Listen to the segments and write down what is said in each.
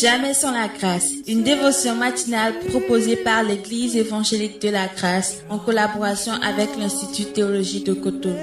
Jamais sans la grâce, une dévotion matinale proposée par l'Église évangélique de la grâce en collaboration avec l'Institut théologique de Cotonou.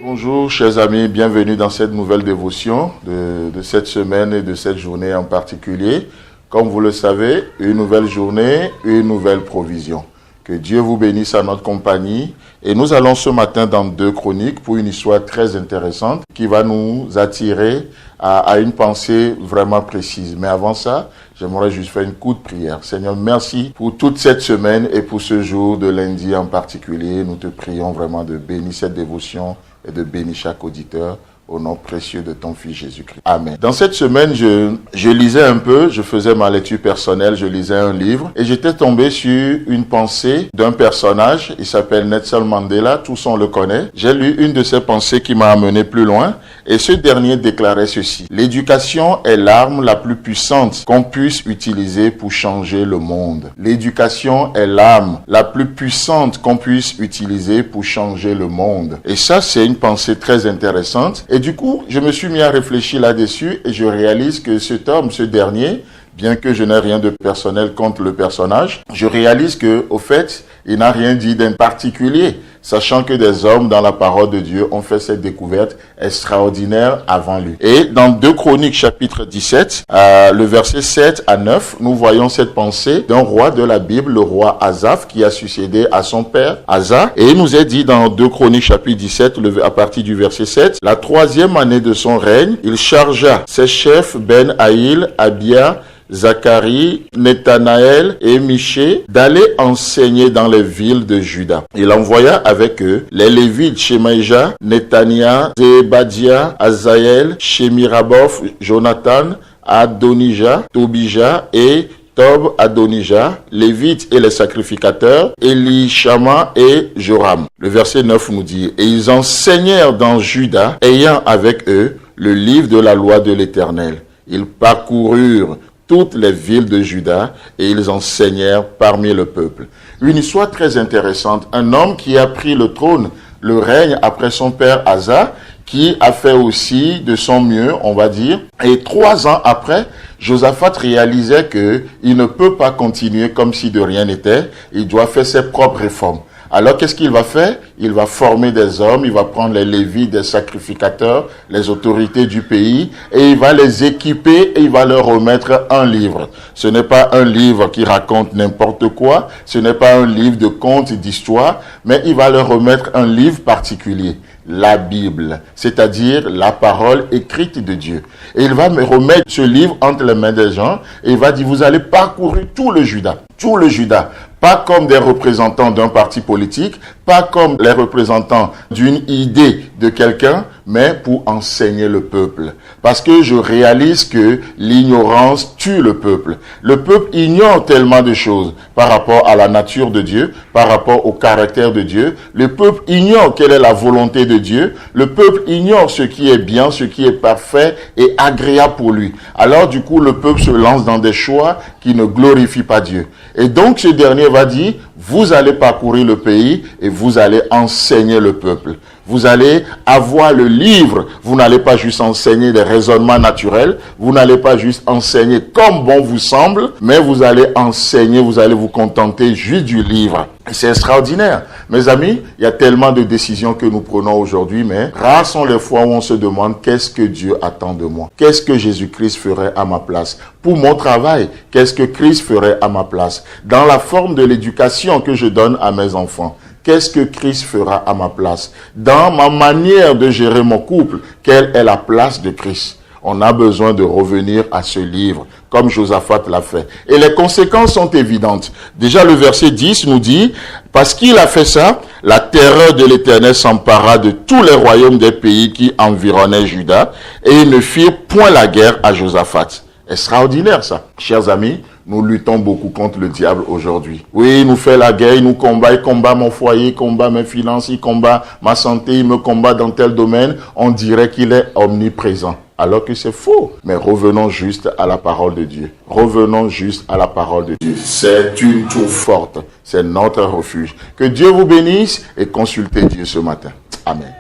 Bonjour chers amis, bienvenue dans cette nouvelle dévotion de cette semaine et de cette journée en particulier. Comme vous le savez, une nouvelle journée, une nouvelle provision. Que Dieu vous bénisse à notre compagnie. Et nous allons ce matin dans 2 Chroniques pour une histoire très intéressante qui va nous attirer à une pensée vraiment précise. Mais avant ça, j'aimerais juste faire une courte prière. Seigneur, merci pour toute cette semaine et pour ce jour de lundi en particulier. Nous te prions vraiment de bénir cette dévotion et de bénir chaque auditeur au nom précieux de ton Fils Jésus-Christ. Amen. Dans cette semaine, je lisais un peu, je faisais ma lecture personnelle, je lisais un livre et j'étais tombé sur une pensée d'un personnage, il s'appelle Nelson Mandela, tous on le connaît. J'ai lu une de ses pensées qui m'a amené plus loin et ce dernier déclarait ceci: l'éducation est l'arme la plus puissante qu'on puisse utiliser pour changer le monde. L'éducation est l'arme la plus puissante qu'on puisse utiliser pour changer le monde. Et ça, c'est une pensée très intéressante. Et du coup, je me suis mis à réfléchir là-dessus et je réalise que cet homme, ce dernier, bien que je n'ai rien de personnel contre le personnage, je réalise que, au fait, il n'a rien dit d'un particulier, sachant que des hommes dans la parole de Dieu ont fait cette découverte extraordinaire avant lui. Et dans 2 Chroniques chapitre 17, le verset 7 à 9, nous voyons cette pensée d'un roi de la Bible, le roi Asa, qui a succédé à son père Asa. Et il nous est dit dans 2 Chroniques chapitre 17, à partir du verset 7, la 3e année de son règne, il chargea ses chefs Ben-Haïl, Abia, Zacharie, Nathanaël et Michée d'aller enseigner dans les villes de Juda. Il envoya avec eux les Lévites Shemaïja, Netania, Zébadia, Azaël, Shemiraboth, Jonathan, Adonija, Tobija et Tob Adonija, Lévites et les sacrificateurs, Elishama et Joram. Le verset 9 nous dit: et ils enseignèrent dans Juda, ayant avec eux le livre de la loi de l'Éternel. Ils parcoururent toutes les villes de Juda et ils enseignèrent parmi le peuple. Une histoire très intéressante. Un homme qui a pris le trône, le règne après son père Asa, qui a fait aussi de son mieux, on va dire. Et 3 ans après, Josaphat réalisait qu'il ne peut pas continuer comme si de rien n'était. Il doit faire ses propres réformes. Alors, qu'est-ce qu'il va faire? Il va former des hommes, il va prendre les lévites, des sacrificateurs, les autorités du pays, et il va les équiper et il va leur remettre un livre. Ce n'est pas un livre qui raconte n'importe quoi, ce n'est pas un livre de contes et d'histoires, mais il va leur remettre un livre particulier, la Bible, c'est-à-dire la parole écrite de Dieu. Et il va me remettre ce livre entre les mains des gens, et il va dire, vous allez parcourir tout le Juda, pas comme des représentants d'un parti politique, pas comme les représentants d'une idée de quelqu'un, mais pour enseigner le peuple. Parce que je réalise que l'ignorance tue le peuple. Le peuple ignore tellement de choses par rapport à la nature de Dieu, par rapport au caractère de Dieu. Le peuple ignore quelle est la volonté de Dieu. Le peuple ignore ce qui est bien, ce qui est parfait et agréable pour lui. Alors du coup, le peuple se lance dans des choix qui ne glorifient pas Dieu. Et donc ce dernier va dire, vous allez parcourir le pays et vous allez enseigner le peuple. Vous allez avoir le livre, vous n'allez pas juste enseigner des raisonnements naturels, vous n'allez pas juste enseigner comme bon vous semble, mais vous allez enseigner, vous allez vous contenter juste du livre. C'est extraordinaire. Mes amis, il y a tellement de décisions que nous prenons aujourd'hui, mais rares sont les fois où on se demande qu'est-ce que Dieu attend de moi? Qu'est-ce que Jésus-Christ ferait à ma place? Pour mon travail, qu'est-ce que Christ ferait à ma place? Dans la forme de l'éducation que je donne à mes enfants, qu'est-ce que Christ fera à ma place? Dans ma manière de gérer mon couple, quelle est la place de Christ? On a besoin de revenir à ce livre, comme Josaphat l'a fait. Et les conséquences sont évidentes. Déjà, le verset 10 nous dit, parce qu'il a fait ça, la terreur de l'Éternel s'empara de tous les royaumes des pays qui environnaient Juda, et ils ne firent point la guerre à Josaphat. Extraordinaire ça. Chers amis, nous luttons beaucoup contre le diable aujourd'hui. Oui, il nous fait la guerre, il nous combat, il combat mon foyer, il combat mes finances, il combat ma santé, il me combat dans tel domaine. On dirait qu'il est omniprésent. Alors que c'est faux. Mais revenons juste à la parole de Dieu. Revenons juste à la parole de Dieu. C'est une tour forte. C'est notre refuge. Que Dieu vous bénisse et consultez Dieu ce matin. Amen.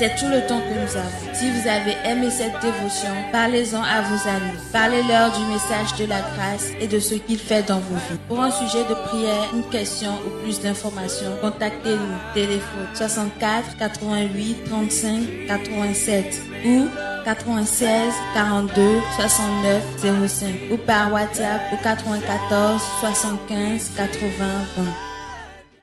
C'est tout le temps que nous avons. Si vous avez aimé cette dévotion, parlez-en à vos amis. Parlez-leur du message de la grâce et de ce qu'il fait dans vos vies. Pour un sujet de prière, une question ou plus d'informations, contactez-nous. Téléphone 64 88 35 87 ou 96 42 69 05 ou par WhatsApp au 94 75 80 20.